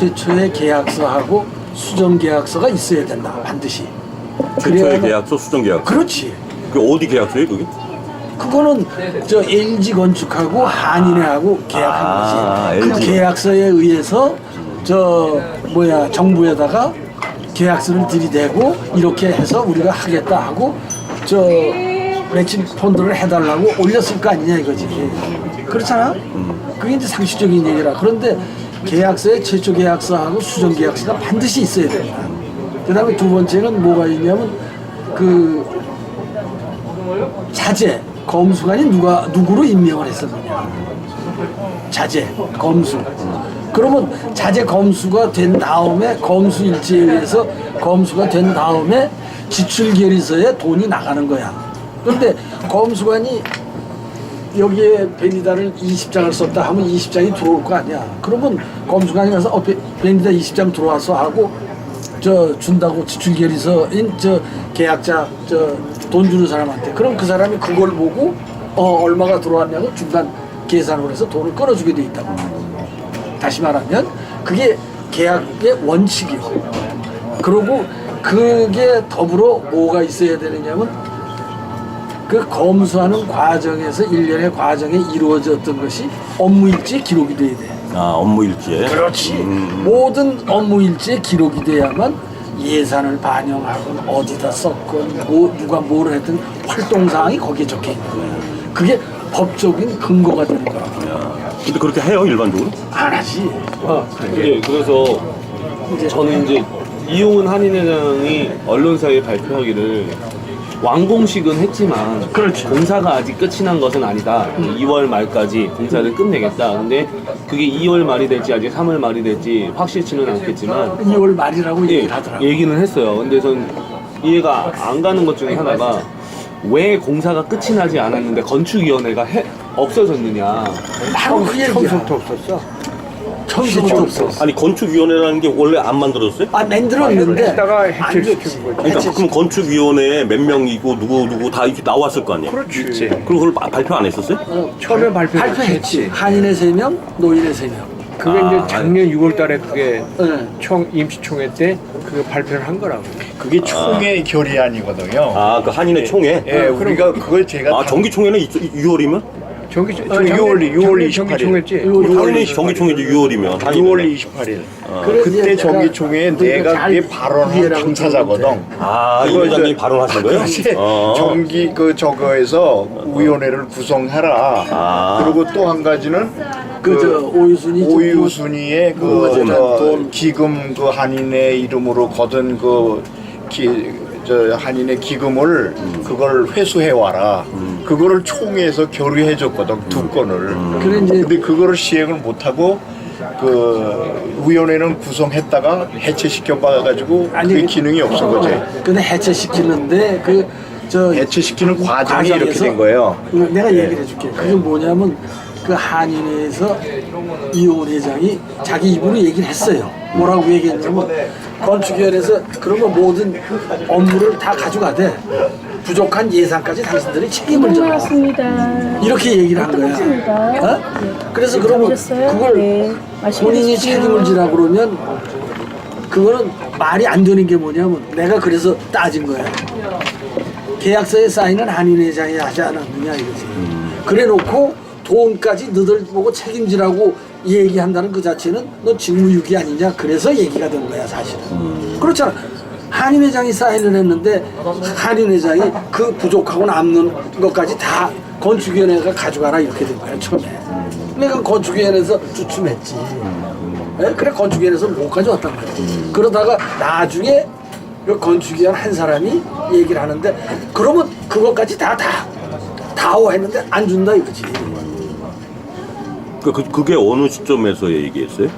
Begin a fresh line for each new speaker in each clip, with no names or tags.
최초의 계약서하고 수정 계약서가 있어야 된다 반드시.
최초의 계약서, 수정 계약서.
그렇지.
그 어디 계약서예요, 그게?
그거는 저 LG 건축하고 한인회하고 계약한 거지. 그
LG.
계약서에 의해서 정부에다가 계약서를 들이대고 이렇게 해서 우리가 하겠다 하고 매칭 펀드를 해달라고 올렸을 거 아니냐 이거지. 그렇잖아. 그게 이제 상식적인 얘기라. 그런데 계약서에 최초 계약서하고 수정 계약서가 반드시 있어야 된다. 그다음에 두 번째는 뭐가 있냐면 그 자재 검수관이 누구로 임명을 했었느냐. 자재 검수. 그러면 자재 검수가 된 다음에 검수 일지에 의해서 검수가 된 다음에 지출 결의서에 돈이 나가는 거야. 그런데 검수관이 여기에 베니다를 20장을 썼다 하면 20장이 들어올 거 아니야. 그러면 검수관이 가서 베니다 20장 들어와서 하고 준다고 지출 결의서인 계약자 돈 주는 사람한테. 그럼 그 사람이 그걸 보고 얼마가 들어왔냐고 중간 계산을 해서 돈을 끊어주게 돼 있다고. 다시 말하면 그게 계약의 원칙이고. 그리고 그게 더불어 뭐가 있어야 되느냐면 그 검수하는 과정에서 일련의 과정에 이루어졌던 것이 업무일지에 기록이 돼야 돼.
아, 업무일지에?
그렇지. 모든 업무일지에 기록이 돼야만 예산을 반영하건 어디다 썼건 누가 뭘 했든 활동사항이 거기에 적혀 있는 거야. 그게 법적인 근거가 되는 거야.
근데 그렇게 해요, 일반적으로?
안 하지.
예, 그래서 저는 이제 이용훈 한인회장이 언론사에 발표하기를 완공식은 했지만
그렇지.
공사가 아직 끝이 난 것은 아니다. 2월 말까지 공사를 끝내겠다. 근데 그게 2월 말이 될지 아직 3월 말이 될지 확실치는 않겠지만
2월 말이라고
예,
얘기를 하더라고.
얘기는 했어요. 근데 전 이해가 안 가는 것 중에 하나가 왜 공사가 끝이 나지 않았는데 건축위원회가 없어졌느냐.
바로 그 얘기야. 처음부터 없었어. 처음부터 없었어.
아니, 건축위원회라는 게 원래 안 만들었어요?
만들었는데
했다가 해체시킨 거지.
그러니까 그럼 건축위원회에 몇 명이고 누구 다 이렇게 나왔을 거 아니에요?
그렇지.
그럼 그걸 발표 안 했었어요?
처음에
발표했지. 한인의 3명, 노인의 3명.
그게 이제 작년 6월 달에 그게
네.
임시총회 때 그거 발표를 한 거라고.
그게 총회 결의안이거든요.
아, 그 한인회 총회?
예, 우리가 그걸 제가
아, 정기총회는 6월이면?6월
28일.
총회지.
6월이 정기총회지, 6월이면.
6월 28일. 그때 정기총회에 내가 그게 발언한 당사자거든.
아, 이 회장님이 발언하신 거예요?
그것이 정기 저거에서 위원회를 구성하라. 그리고 또 한 가지는 오유순이의 기금 한인회 이름으로 거둔 한인의 기금을 그걸 회수해 와라. 그거를 총회에서 결의해 줬거든, 2건을. 근데 그거를 시행을 못 하고 위원회는 구성했다가 해체시켜 봐가지고 그 기능이 없은 거지.
근데 해체시키는데
해체시키는 과정이 이렇게 된 거예요.
내가 얘기를 해줄게. 그게 뭐냐면 그 한인회에서 이용훈 회장이 자기 입으로 얘기를 했어요. 뭐라고 얘기했냐면 건축위원회에서 그런 거 모든 업무를 다 가져가되 부족한 예산까지 당신들이 책임을 져라. 이렇게 얘기를 한 거야. 그래서 그러면 그걸 본인이 책임을 지라 그러면 그거는 말이 안 되는 게 뭐냐면 내가 그래서 따진 거야. 계약서에 사인은 한인 회장이 하지 않았느냐 이거지. 그래 놓고 돈까지 너들 보고 책임지라고 얘기한다는 그 자체는 너 직무유기 아니냐. 그래서 얘기가 된 거야 사실은. 그렇잖아. 한인 회장이 사인을 했는데 한인 회장이 그 부족하고 남는 것까지 다 건축위원회가 가져가라 이렇게 된 거야 처음에. 내가 건축위원회에서 주춤했지. 네? 그래 건축위원회에서 못 가져왔단 말이야. 그러다가 나중에 그 건축위원 한 사람이 얘기를 하는데 그러면 그것까지 다오 했는데 안 준다 이거지.
그게 어느 시점에서 얘기했어요?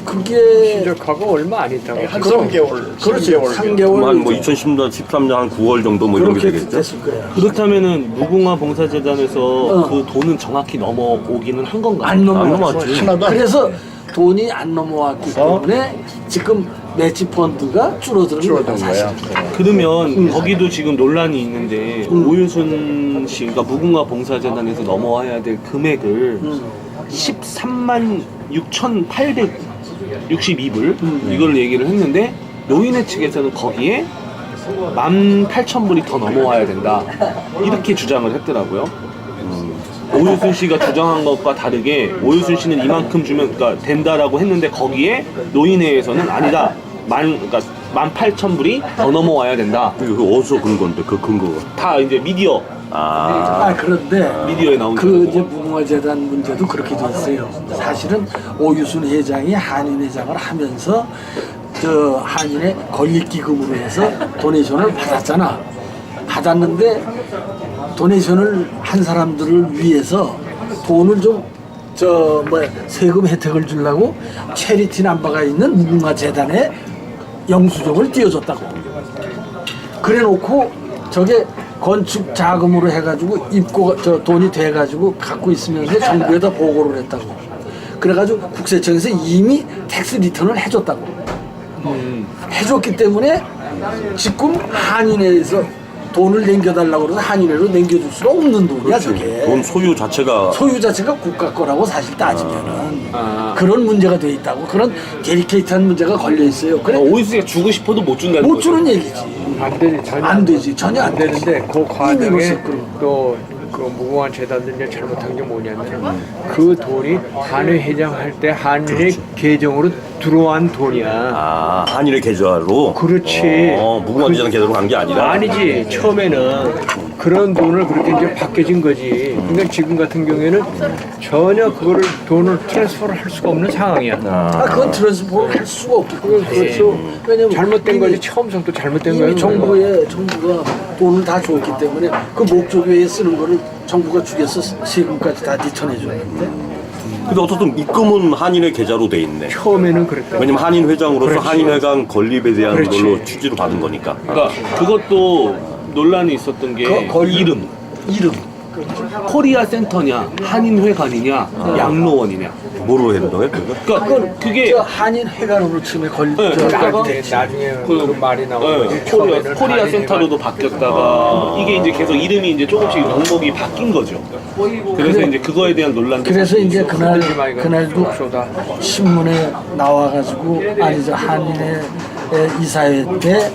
그게
시작하고 얼마 안 있다고.
한 3개월.
그렇지 3개월
한 2010년, 13년 한 9월 정도 뭐 이런 게
그렇게
되겠죠?
됐을 거야.
그렇다면은 무궁화 봉사재단에서 그 돈은 정확히 넘어오기는 한 건가요?
안 넘어왔지.
하나도 안
그래서 돈이 안 넘어왔기 때문에 지금 매치 펀드가 줄어드는 거야 사실.
그러면 거기도 지금 논란이 있는데 오유순 씨, 그러니까 무궁화 봉사재단에서 넘어와야 될 금액을 13만 6,800 62불 이걸 얘기를 했는데 노인회 측에서는 거기에 18,000불이 더 넘어와야 된다 이렇게 주장을 했더라고요. 오유순 씨가 주장한 것과 다르게 오유순 씨는 이만큼 주면 그러니까 된다라고 했는데 거기에 노인회에서는 아니다. 그러니까 18,000불이 더 넘어와야 된다.
이거 어디서 근거인데 그 근거가?
다 이제 미디어
그런데
미디어에 나온
그
거고.
이제 무궁화재단 문제도 그렇게 돼 있어요. 사실은 오유순 회장이 한인 회장을 하면서 저 한인의 건립기금으로 해서 도네이션을 받았잖아. 받았는데 도네이션을 한 사람들을 위해서 돈을 좀 세금 혜택을 주려고 체리티 남바가 있는 무궁화재단에 영수증을 띄워줬다고. 그래놓고 저게 건축 자금으로 해가지고 돈이 돼가지고 갖고 있으면서 정부에다 보고를 했다고. 그래가지고 국세청에서 이미 텍스 리턴을 해줬다고. 해줬기 때문에 지금 한인회에서 돈을 남겨달라고 그래서 한인회로 남겨줄 수가 없는 돈이야 저게.
돈 소유 자체가
국가 거라고 사실 따지면은 그런 문제가 돼 있다고. 그런 데리케이트한 문제가 걸려 있어요. 그래
오유순 씨가 주고 싶어도 못 준다는
못
거죠.
주는 얘기지.
안 되지, 전혀
안 되지. 전혀 안 되지.
되는데 그 과정에
이미로서 그런.
또 그 무궁화 재단들 이제 잘못한 게 뭐냐면 그 돈이 한회 회장할 때 한회 계정으로 들어온 돈이야.
한일의 계좌로.
그렇지.
무궁화재단 계좌로 간 게 아니라.
아니지. 처음에는 그런 돈을 그렇게 이제 바뀌어진 거지. 그러니까 지금 같은 경우에는 전혀 그거를 돈을 트랜스퍼를 할 수가 없는 상황이야.
그건 트랜스포를 할 수가 없고 그렇죠. 왜냐면
잘못된
이미-
거지. 처음부터 잘못된
이미
거야.
정부가 돈을 다 줬기 때문에 그 목적 외에 쓰는 거를 정부가 죽여서 세금까지 다 리턴해 줬는데
근데 어쨌든 입금은 한인의 계좌로 돼 있네.
처음에는 그랬다.
왜냐면 한인 회장으로서
그렇지.
한인회관 건립에 대한
그렇지.
걸로 취지로 받은 거니까.
그러니까 그것도 논란이 있었던 게 이름. 코리아 센터냐, 한인회관이냐, 양로원이냐.
뭐로 했는데?
그러니까 그게
저 한인 회관으로 치면
네, 그러다가
나중에
그
말이 나오는 거지.
코리아 센터로도 바뀌었다가 이게 이제 계속 이름이 이제 조금씩 명목이 바뀐 거죠. 그래서 이제 그거에 대한 논란도
그래서 이제
흔들지 마, 이거.
그날도
쏟아.
신문에 나와가지고 아니죠 한인회 이사회 때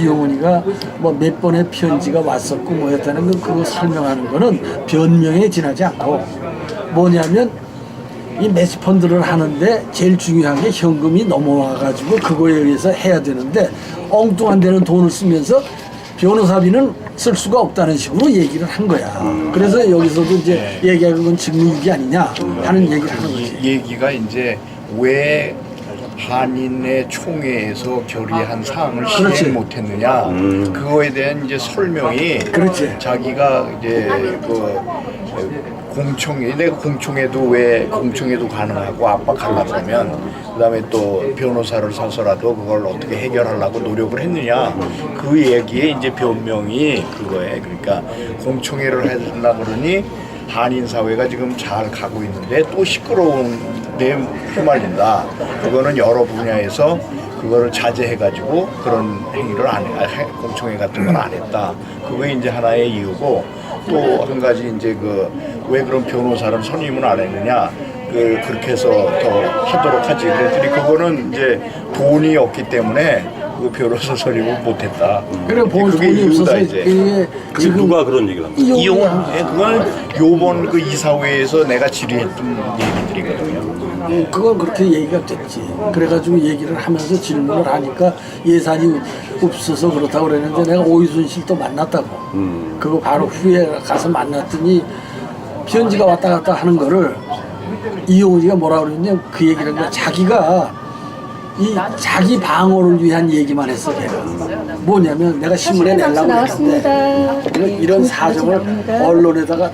이용훈이가 뭐 몇 번의 편지가 왔었고 뭐 했다는 건 그거 설명하는 거는 변명에 지나지 않고 뭐냐면 이 매치 펀드를 하는데 제일 중요한 게 현금이 넘어와가지고 그거에 의해서 해야 되는데 엉뚱한 데는 돈을 쓰면서 변호사비는 쓸 수가 없다는 식으로 얘기를 한 거야. 그래서 여기서도 이제 얘기하는 건 직무유기 아니냐 하는 얘기를 하는 거지.
얘기가 이제 왜 한인의 총회에서 결의한 사항을
그렇지.
시행 못했느냐 그거에 대한 이제 설명이
그렇지.
자기가 이제 공청회 내가 공청회도 가능하고 압박하려고 그러면 그다음에 또 변호사를 사서라도 그걸 어떻게 해결하려고 노력을 했느냐 그 얘기에 이제 변명이 그거에 그러니까 공청회를 하려고 그러니 한인 사회가 지금 잘 가고 있는데 또 시끄러운 데 휘말린다. 그거는 여러 분야에서 그거를 자제해가지고 그런 행위를 안 해, 공청회 같은 걸 안 했다. 그게 이제 하나의 이유고 또 한 가지 이제 왜 그런 변호사를 선임을 안 했느냐. 그렇게 해서 더 하도록 하지. 그랬더니 그거는 이제 돈이 없기 때문에 그 변호사 선임을 못했다.
그래 돈이 없어서 이게
지금 누가 그런 얘기를 합니까?
이용한 그건 요번 그 이사회에서 내가 질의했던 얘기들이거든요.
그건 그렇게 얘기가 됐지. 그래가지고 얘기를 하면서 질문을 하니까 예산이 없어서 그렇다고 그랬는데 내가 오유순 씨를 또 만났다고. 그거 바로 후에 가서 만났더니 편지가 왔다 갔다 하는 거를 이용훈이가 뭐라 그랬냐면 그 얘기를 했는데 자기가 자기 방어를 위한 얘기만 했어 걔가. 뭐냐면 내가 신문에 내려고 했는데 이런 사정을 언론에다가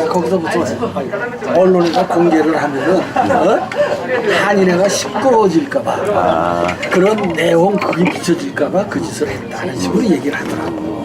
거기서부터 언론에다 공개를 하면은 한인회가 시끄러워질까봐 그런 내용 그게 비춰질까봐 그 짓을 했다는 식으로 얘기를 하더라고.